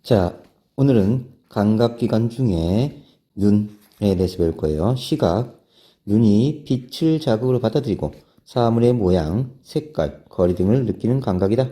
자, 오늘은 감각기관 중에 눈에 대해서 배울 거예요. 시각, 눈이 빛을 자극으로 받아들이고 사물의 모양, 색깔, 거리 등을 느끼는 감각이다.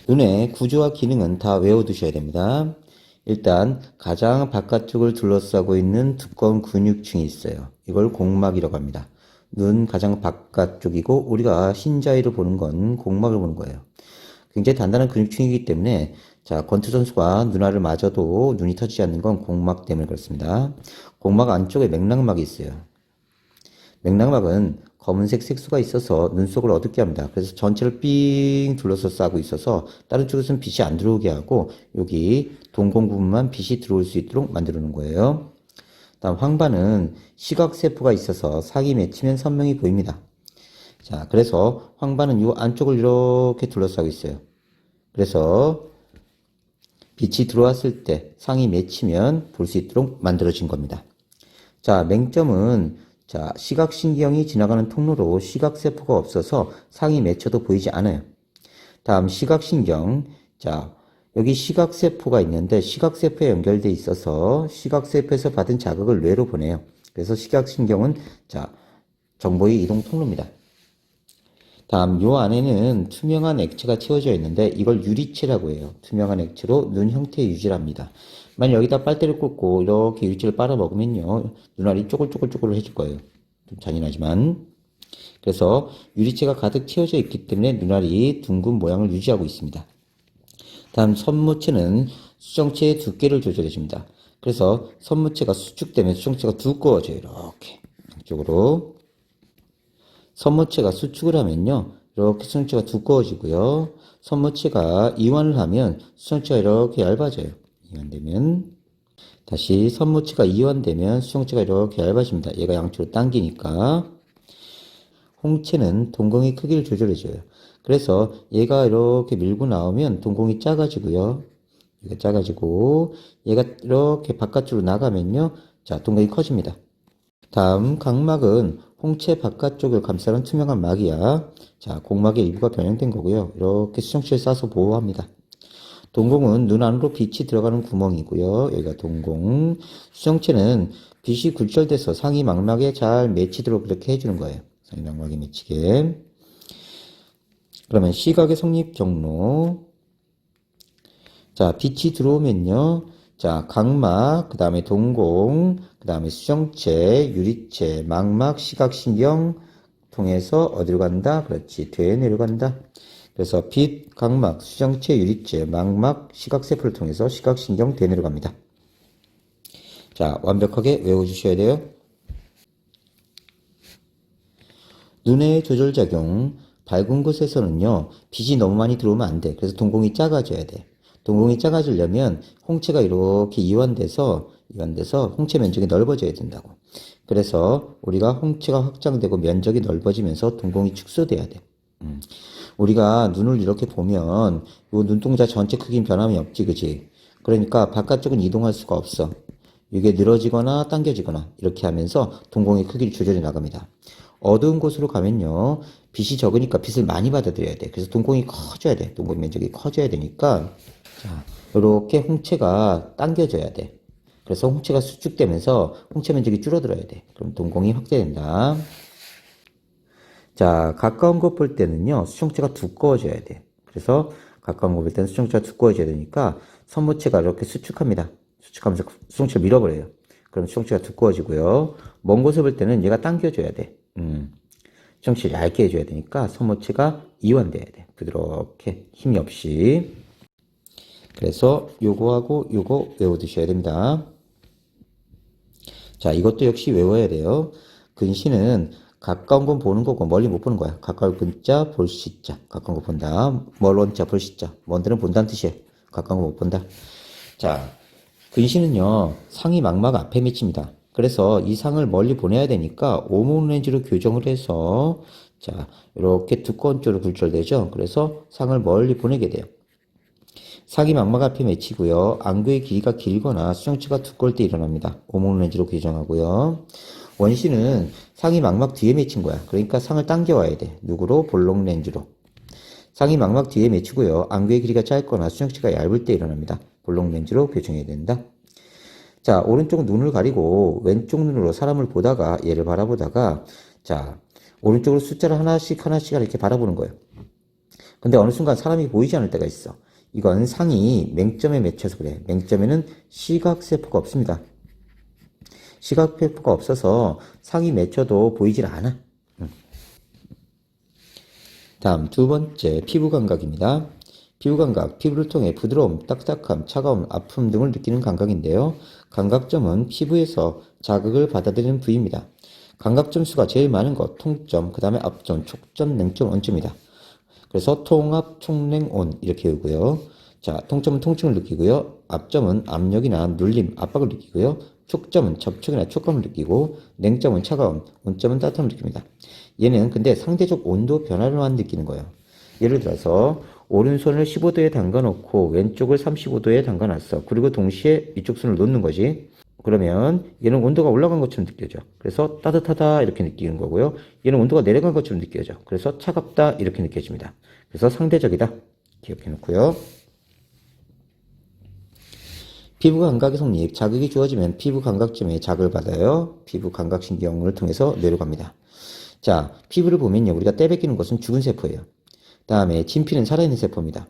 눈의 구조와 기능은 다 외워두셔야 됩니다. 일단 가장 바깥쪽을 둘러싸고 있는 두꺼운 근육층이 있어요. 이걸 공막이라고 합니다. 눈 가장 바깥쪽이고 우리가 흰자위로 보는 건 공막을 보는 거예요. 굉장히 단단한 근육층이기 때문에 자, 권투 선수가 눈알을 맞아도 눈이 터지지 않는 건 공막 때문에 그렇습니다. 공막 안쪽에 맥락막이 있어요. 맥락막은 검은색 색소가 있어서 눈 속을 어둡게 합니다. 그래서 전체를 삥 둘러서 싸고 있어서 다른 쪽에서는 빛이 안 들어오게 하고 여기 동공 부분만 빛이 들어올 수 있도록 만들어 놓은 거예요. 다음 황반은 시각세포가 있어서 상이 맺히면 선명히 보입니다. 자, 그래서 황반은 이 안쪽을 이렇게 둘러싸고 있어요. 그래서 빛이 들어왔을 때 상이 맺히면 볼 수 있도록 만들어진 겁니다. 자, 맹점은 자, 시각신경이 지나가는 통로로 시각세포가 없어서 상이 맺혀도 보이지 않아요. 다음 시각신경. 자, 여기 시각세포가 있는데 시각세포에 연결돼 있어서 시각세포에서 받은 자극을 뇌로 보내요. 그래서 시각신경은 자, 정보의 이동 통로입니다. 다음 요 안에는 투명한 액체가 채워져 있는데 이걸 유리체라고 해요. 투명한 액체로 눈 형태 유지를 합니다. 만약 여기다 빨대를 꽂고 이렇게 유리체를 빨아먹으면요. 눈알이 쪼글쪼글쪼글 해질 거예요. 좀 잔인하지만. 그래서 유리체가 가득 채워져 있기 때문에 눈알이 둥근 모양을 유지하고 있습니다. 다음 선무체는 수정체의 두께를 조절해줍니다. 그래서 선무체가 수축되면 수정체가 두꺼워져요. 이렇게 양쪽으로. 선무체가 수축을 하면요. 이렇게 수정체가 두꺼워지고요. 선무체가 이완을 하면 수정체가 이렇게 얇아져요. 이완되면. 다시 선무체가 이완되면 수정체가 이렇게 얇아집니다. 얘가 양쪽으로 당기니까. 홍채는 동공의 크기를 조절해줘요. 그래서 얘가 이렇게 밀고 나오면 동공이 작아지고요. 얘가 작아지고 얘가 이렇게 바깥으로 나가면요. 자, 동공이 커집니다. 다음 각막은 홍채 바깥쪽을 감싸는 투명한 막이야. 자, 공막의 일부가 변형된 거고요. 이렇게 수정체를 싸서 보호합니다. 동공은 눈 안으로 빛이 들어가는 구멍이고요. 여기가 동공. 수정체는 빛이 굴절돼서 상위 망막에 잘 맺히도록 그렇게 해주는 거예요. 상위 망막에 맺히게. 그러면 시각의 성립 경로. 자, 빛이 들어오면요. 자, 각막, 그 다음에 동공, 그 다음에 수정체, 유리체, 망막, 시각신경 통해서 어디로 간다? 그렇지. 뇌에 내려간다. 그래서 빛, 각막, 수정체, 유리체, 망막, 시각세포를 통해서 시각신경, 뇌에 내려갑니다. 자, 완벽하게 외워주셔야 돼요. 눈의 조절작용. 밝은 곳에서는요, 빛이 너무 많이 들어오면 안 돼. 그래서 동공이 작아져야 돼. 동공이 작아지려면 홍채가 이렇게 이완돼서 홍채 면적이 넓어져야 된다고. 그래서 우리가 홍채가 확장되고 면적이 넓어지면서 동공이 축소돼야 돼. 우리가 눈을 이렇게 보면 이 눈동자 전체 크기는 변함이 없지, 그지? 그러니까 바깥쪽은 이동할 수가 없어. 이게 늘어지거나 당겨지거나 이렇게 하면서 동공의 크기를 조절해 나갑니다. 어두운 곳으로 가면요. 빛이 적으니까 빛을 많이 받아들여야 돼. 그래서 동공이 커져야 돼. 동공 면적이 커져야 되니까 자, 이렇게 홍채가 당겨져야 돼. 그래서 홍채가 수축되면서 홍채 면적이 줄어들어야 돼. 그럼 동공이 확대된다. 자, 가까운 곳 볼 때는요. 수정체가 두꺼워져야 돼. 그래서 가까운 곳 볼 때는 수정체가 두꺼워져야 되니까 선무체가 이렇게 수축합니다. 수축하면서 수정체를 밀어버려요. 그럼 수정체가 두꺼워지고요. 먼 곳을 볼 때는 얘가 당겨줘야 돼. 수정체를 얇게 해줘야 되니까 선무체가 이완돼야 돼. 부드럽게 힘이 없이. 그래서 요거하고 요거 외워두셔야 됩니다. 자, 이것도 역시 외워야 돼요. 근시는 가까운 건 보는 거고 멀리 못 보는 거야. 가까운 근자, 볼 시자. 가까운 거 본다. 멀은 자, 볼 시자. 먼 데는 본다는 뜻이에요. 가까운 거 못 본다. 자, 근시는요. 상이 망막 앞에 맺힙니다. 그래서 이 상을 멀리 보내야 되니까 오목 렌즈로 교정을 해서 자, 이렇게 두꺼운 쪽으로 굴절되죠. 그래서 상을 멀리 보내게 돼요. 상이 망막 앞에 맺히고요. 안구의 길이가 길거나 수정체가 두꺼울 때 일어납니다. 오목 렌즈로 교정하고요. 원시는 상이 망막 뒤에 맺힌 거야. 그러니까 상을 당겨와야 돼. 누구로? 볼록 렌즈로. 상이 망막 뒤에 맺히고요. 안구의 길이가 짧거나 수정치가 얇을 때 일어납니다. 볼록 렌즈로 교정해야 된다. 자, 오른쪽 눈을 가리고 왼쪽 눈으로 사람을 보다가 얘를 바라보다가 자, 오른쪽으로 숫자를 하나씩 이렇게 바라보는 거예요. 근데 어느 순간 사람이 보이지 않을 때가 있어. 이건 상이 맹점에 맺혀서 그래. 맹점에는 시각세포가 없습니다. 시각세포가 없어서 상이 맺혀도 보이질 않아. 다음 두 번째 피부 감각입니다. 피부 감각, 피부를 통해 부드러움, 딱딱함, 차가움, 아픔 등을 느끼는 감각인데요. 감각점은 피부에서 자극을 받아들이는 부위입니다. 감각점 수가 제일 많은 것, 통점, 그 다음에 압점, 촉점, 냉점, 온점이다. 그래서 통압, 촉냉, 온 이렇게 외우고요. 자, 통점은 통증을 느끼고요. 압점은 압력이나 눌림, 압박을 느끼고요. 촉점은 접촉이나 촉감을 느끼고, 냉점은 차가움, 온점은 따뜻함을 느낍니다. 얘는 근데 상대적 온도 변화를만 느끼는 거예요. 예를 들어서 오른손을 15도에 담가놓고 왼쪽을 35도에 담가놨어. 그리고 동시에 이쪽 손을 놓는 거지. 그러면 얘는 온도가 올라간 것처럼 느껴져. 그래서 따뜻하다 이렇게 느끼는 거고요. 얘는 온도가 내려간 것처럼 느껴져. 그래서 차갑다 이렇게 느껴집니다. 그래서 상대적이다. 기억해 놓고요. 피부 감각의 성립, 자극이 주어지면 피부 감각점에 자극을 받아요. 피부 감각신경을 통해서 뇌로 갑니다. 자, 피부를 보면요. 우리가 떼뱉기는 것은 죽은 세포예요. 다음에 진피는 살아있는 세포입니다.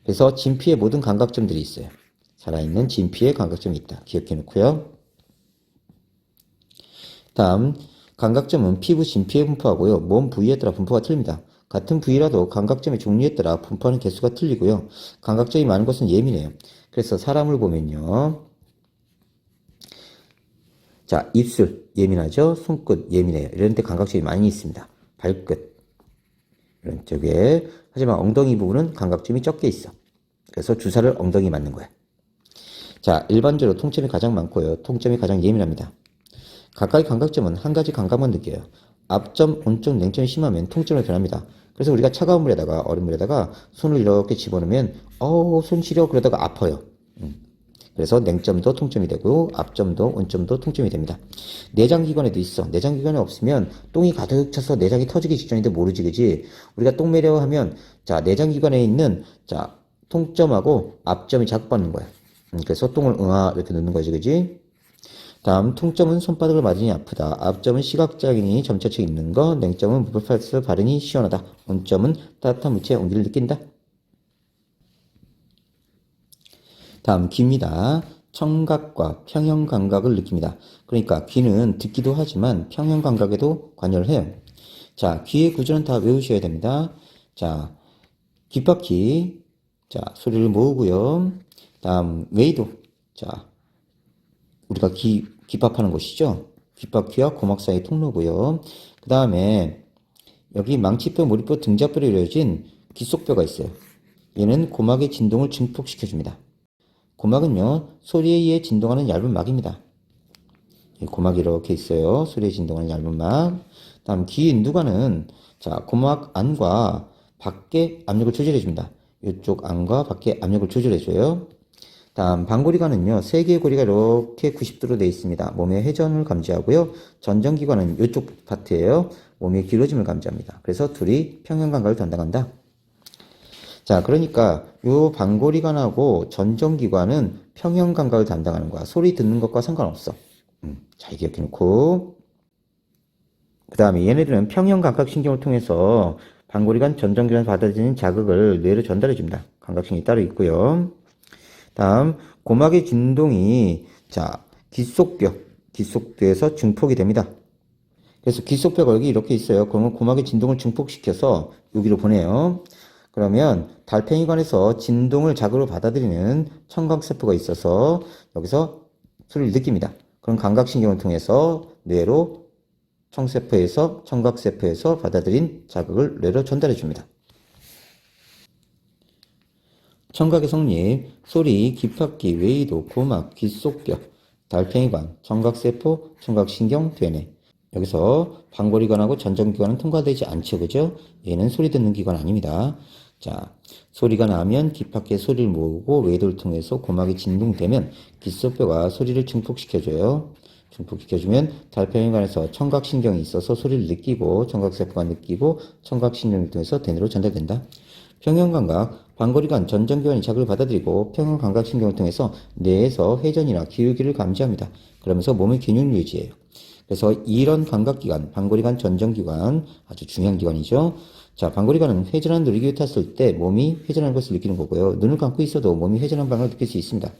그래서 진피에 모든 감각점들이 있어요. 살아있는 진피에 감각점이 있다. 기억해 놓고요. 다음, 감각점은 피부 진피에 분포하고요. 몸 부위에 따라 분포가 틀립니다. 같은 부위라도 감각점의 종류에 따라 분포하는 개수가 틀리고요. 감각점이 많은 것은 예민해요. 그래서 사람을 보면요. 자, 입술 예민하죠? 손끝 예민해요. 이런 데 감각점이 많이 있습니다. 발끝 이런 쪽에. 하지만 엉덩이 부분은 감각점이 적게 있어. 그래서 주사를 엉덩이 맞는 거야. 자, 일반적으로 통점이 가장 많고요. 통점이 가장 예민합니다. 각각의 감각점은 한 가지 감각만 느껴요. 압점, 온점, 냉점이 심하면 통점으로 변합니다. 그래서 우리가 차가운 물에다가 얼음 물에다가 손을 이렇게 집어넣으면 손 시려 그러다가 아파요. 그래서 냉점도 통점이 되고 압점도 온점도 통점이 됩니다. 내장기관에도 있어. 내장기관에 없으면 똥이 가득 차서 내장이 터지기 직전인데 모르지, 그지? 우리가 똥 매려 하면 자, 내장기관에 있는 자, 통점하고 압점이 자극받는 거야. 그래서 똥을 이렇게 넣는 거지, 그지? 다음, 통점은 손바닥을 맞으니 아프다. 압점은 시각장애인이 점차층 있는 거. 냉점은 물팔슬 바르니 시원하다. 온점은 따뜻한 물체의 온기를 느낀다. 다음, 귀입니다. 청각과 평형 감각을 느낍니다. 그러니까 귀는 듣기도 하지만 평형 감각에도 관여를 해요. 자, 귀의 구조는 다 외우셔야 됩니다. 자, 귓바퀴. 자, 소리를 모으고요. 다음, 웨이도. 자, 우리가 귓밥하는 곳이죠. 귓바퀴와 고막 사이 통로고요. 그 다음에 여기 망치뼈, 머리뼈, 등자뼈로 이루어진 귓속뼈가 있어요. 얘는 고막의 진동을 증폭시켜줍니다. 고막은요, 소리에 의해 진동하는 얇은 막입니다. 고막이 이렇게 있어요. 소리에 진동하는 얇은 막. 다음 귀인두관은 자, 고막 안과 밖에 압력을 조절해줍니다. 이쪽 안과 밖에 압력을 조절해줘요. 다음 방고리관은요, 세 개의 고리가 이렇게 90도로 되어 있습니다. 몸의 회전을 감지하고요. 전정기관은 이쪽 파트예요. 몸의 길어짐을 감지합니다. 그래서 둘이 평형 감각을 담당한다. 자, 그러니까 요 방고리관하고 전정기관은 평형 감각을 담당하는 거야. 소리 듣는 것과 상관없어. 잘 기억해 놓고. 그 다음에 얘네들은 평형 감각 신경을 통해서 방고리관, 전정기관 받아들이는 자극을 뇌로 전달해 줍니다. 감각신경이 따로 있고요. 다음, 고막의 진동이 자, 귓속뼈에서 증폭이 됩니다. 그래서 귓속뼈가 여기 이렇게 있어요. 그러면 고막의 진동을 증폭시켜서 여기로 보내요. 그러면 달팽이관에서 진동을 자극으로 받아들이는 청각세포가 있어서 여기서 소리를 느낍니다. 그럼 감각신경을 통해서 뇌로 청각세포에서 받아들인 자극을 뇌로 전달해 줍니다. 청각의 성립, 소리, 귓바퀴, 웨이도, 고막, 귓속뼈, 달팽이관, 청각세포, 청각신경, 되뇌. 여기서 방고리관하고 전정기관은 통과되지 않죠, 그죠? 얘는 소리 듣는 기관 아닙니다. 자, 소리가 나면 귓바퀴에 소리를 모으고 웨이도를 통해서 고막이 진동되면 귓속뼈가 소리를 증폭시켜줘요. 증폭시켜주면 달팽이관에서 청각신경이 있어서 소리를 느끼고 청각세포가 느끼고 청각신경을 통해서 대뇌로 전달된다. 평형감각, 반거리간 전정기관이 자극을 받아들이고 평형감각신경을 통해서 뇌에서 회전이나 기울기를 감지합니다. 그러면서 몸의 균형을 유지해요. 그래서 이런 감각기관, 반거리간 전정기관, 아주 중요한 기관이죠. 자, 반거리관은 회전하는 놀이기구에 탔을 때 몸이 회전하는 것을 느끼는 거고요. 눈을 감고 있어도 몸이 회전하는 방향을 느낄 수 있습니다.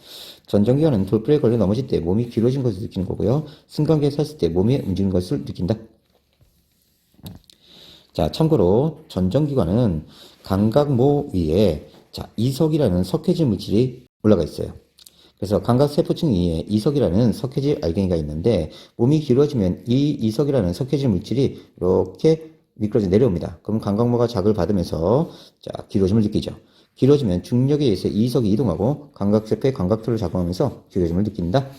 전정기관은 돌부리에 걸려 넘어질 때 몸이 길어진 것을 느끼는 거고요. 승강기에 탔을 때 몸이 움직이는 것을 느낀다. 자, 참고로 전정기관은 감각모 위에 자, 이석이라는 석회질 물질이 올라가 있어요. 그래서 감각세포층 위에 이석이라는 석회질 알갱이가 있는데 몸이 길어지면 이 이석이라는 석회질 물질이 이렇게 미끄러져 내려옵니다. 그럼 감각모가 자극을 받으면서 자, 길어짐을 느끼죠. 길어지면 중력에 의해서 이석이 이동하고 감각세포의 감각토를 작용하면서 길어짐을 느낀다.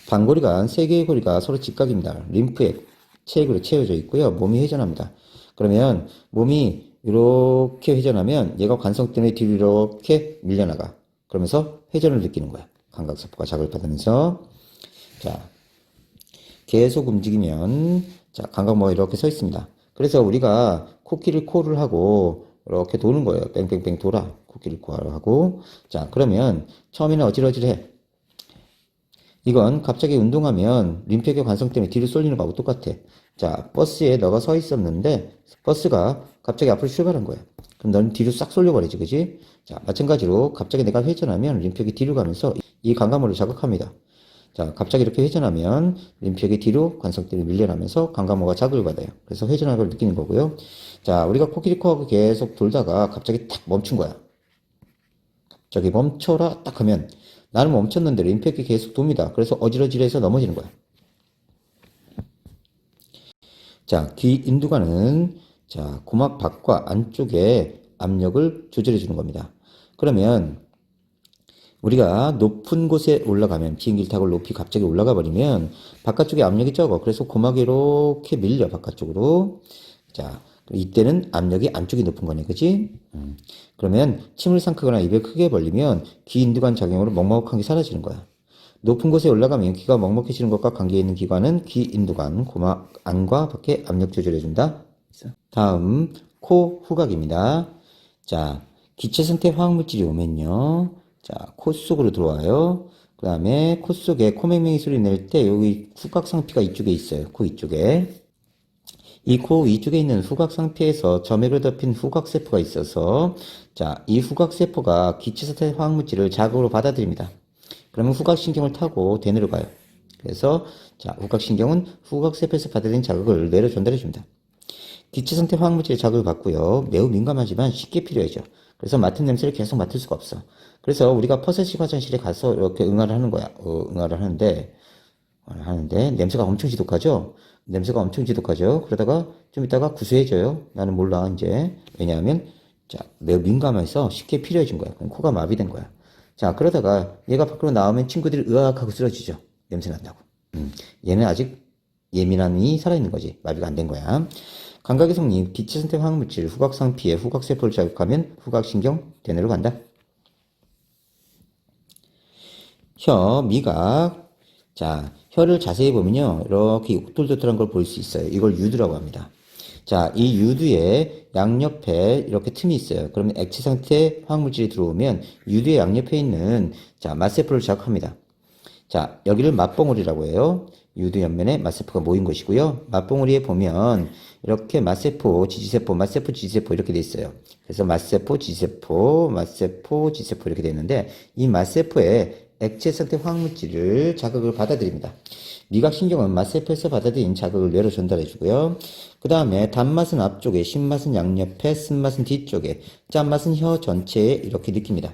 반고리간 세 개의 고리가 서로 직각입니다. 림프에 체액으로 채워져 있고요. 몸이 회전합니다. 그러면 몸이 이렇게 회전하면 얘가 관성 때문에 뒤로 이렇게 밀려나가. 그러면서 회전을 느끼는 거야. 감각세포가 자극을 받으면서. 자, 계속 움직이면 자, 감각모가 이렇게 서 있습니다. 그래서 우리가 코끼리 코를 하고 이렇게 도는 거예요. 뺑뺑뺑 돌아. 코끼리 코를 하고. 자, 그러면 처음에는 어질어질해. 이건 갑자기 운동하면 림프의 관성 때문에 뒤로 쏠리는 거하고 똑같아. 자, 버스에 너가 서 있었는데 버스가 갑자기 앞으로 출발한 거야. 그럼 너는 뒤로 싹 쏠려버리지, 그지? 자, 마찬가지로 갑자기 내가 회전하면 림프의 뒤로 가면서 이 감각모를 자극합니다. 자, 갑자기 이렇게 회전하면 림프의 뒤로 관성 때문에 밀려나면서 감각모가 자극을 받아요. 그래서 회전하는 걸 느끼는 거고요. 자, 우리가 코끼리 코하고 계속 돌다가 갑자기 탁 멈춘 거야. 갑자기 멈춰라 딱 하면 나는 멈췄는데 림프액이 계속 돕니다. 그래서 어지러지해서 넘어지는 거야. 자, 귀 인두관은 자, 고막 밖과 안쪽에 압력을 조절해 주는 겁니다. 그러면 우리가 높은 곳에 올라가면 비행기를 타고 높이 갑자기 올라가 버리면 바깥쪽에 압력이 적어. 그래서 고막이 이렇게 밀려 바깥쪽으로. 자, 이때는 압력이 안쪽이 높은 거네, 그치? 그러면 침을 삼키거나 입을 크게 벌리면 귀 인두관 작용으로 먹먹한 게 사라지는 거야. 높은 곳에 올라가면 귀가 먹먹해지는 것과 관계 있는 기관은 귀 인두관, 고막 안과 밖에 압력 조절해준다. 다음 코 후각입니다. 자, 기체성태 화학물질이 오면요. 자, 코 속으로 들어와요. 그 다음에 코 속에 코맹맹이 소리 낼 때 여기 후각상피가 이쪽에 있어요. 코 이쪽에. 이 코 위쪽에 있는 후각상피에서 점액을 덮인 후각세포가 있어서 자, 이 후각세포가 기체성태 화학물질을 자극으로 받아들입니다. 그러면 후각신경을 타고 대뇌로 가요. 그래서 자, 후각신경은 후각세포에서 받아들인 자극을 뇌로 전달해 줍니다. 기체성태 화학물질의 자극을 받고요. 매우 민감하지만 쉽게 필요해져. 그래서 맡은 냄새를 계속 맡을 수가 없어. 그래서 우리가 퍼센시 화장실에 가서 이렇게 응아를 하는 거야. 응아를 하는데 냄새가 엄청 지독하죠? 냄새가 엄청 지독하죠? 그러다가 좀 이따가 구수해져요. 나는 몰라, 이제. 왜냐하면, 자, 매우 민감해서 쉽게 필요해진 거야. 그럼 코가 마비된 거야. 자, 그러다가 얘가 밖으로 나오면 친구들이 으악하고 쓰러지죠. 냄새 난다고. 얘는 아직 예민함이 살아있는 거지. 마비가 안 된 거야. 감각의 성립, 기체선택 화학물질, 후각상피에 후각세포를 자극하면 후각신경, 대뇌로 간다. 혀, 미각. 자, 혀를 자세히 보면요. 이렇게 웃돌도돌한 걸 볼 수 있어요. 이걸 유두라고 합니다. 자, 이 유두의 양옆에 이렇게 틈이 있어요. 그러면 액체 상태 화학물질이 들어오면 유두의 양옆에 있는 자, 맛세포를 자극합니다. 자, 여기를 맛봉우리라고 해요. 유두 옆면에 맛세포가 모인 곳이고요. 맛봉우리에 보면 이렇게 맛세포, 지지세포, 맛세포, 지지세포 이렇게 돼 있어요. 그래서 맛세포, 지지세포, 맛세포, 지지세포 이렇게 돼 있는데 이 맛세포에 액체 상태 화학물질을 자극을 받아들입니다. 미각신경은 맛세포에서 받아들인 자극을 뇌로 전달해 주고요. 그 다음에 단맛은 앞쪽에, 신맛은 양옆에, 쓴맛은 뒤쪽에, 짠맛은 혀 전체에 이렇게 느낍니다.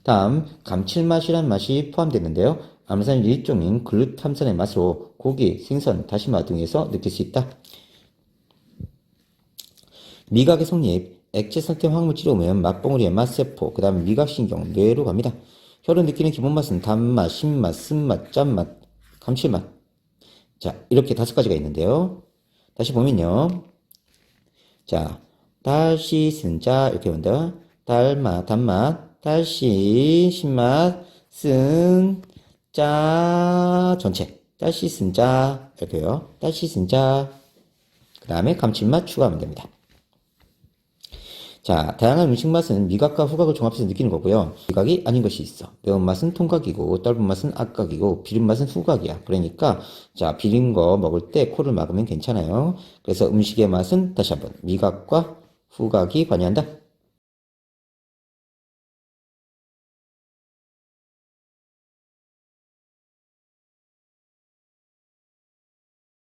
다음 감칠맛이란 맛이 포함되는데요. 아미노산 일종인 글루탐산의 맛으로 고기, 생선, 다시마 등에서 느낄 수 있다. 미각의 성립, 액체 상태 화학물질이 오면 맛봉우리의 맛세포, 그 다음에 미각신경, 뇌로 갑니다. 혀로 느끼는 기본 맛은 단맛, 신맛, 쓴맛, 짠맛, 감칠맛. 자, 이렇게 5가지가 있는데요. 다시 보면요. 자, 달시, 쓴자 이렇게 본다. 달맛, 단맛, 달시, 신맛, 쓴, 짜, 전체. 달시, 쓴자 이렇게요. 달시, 쓴자. 그 다음에 감칠맛 추가하면 됩니다. 자, 다양한 음식 맛은 미각과 후각을 종합해서 느끼는 거고요. 미각이 아닌 것이 있어. 매운맛은 통각이고, 떫은 맛은 악각이고, 비린 맛은 후각이야. 그러니까, 자, 비린 거 먹을 때 코를 막으면 괜찮아요. 그래서 음식의 맛은 다시 한번 미각과 후각이 관여한다.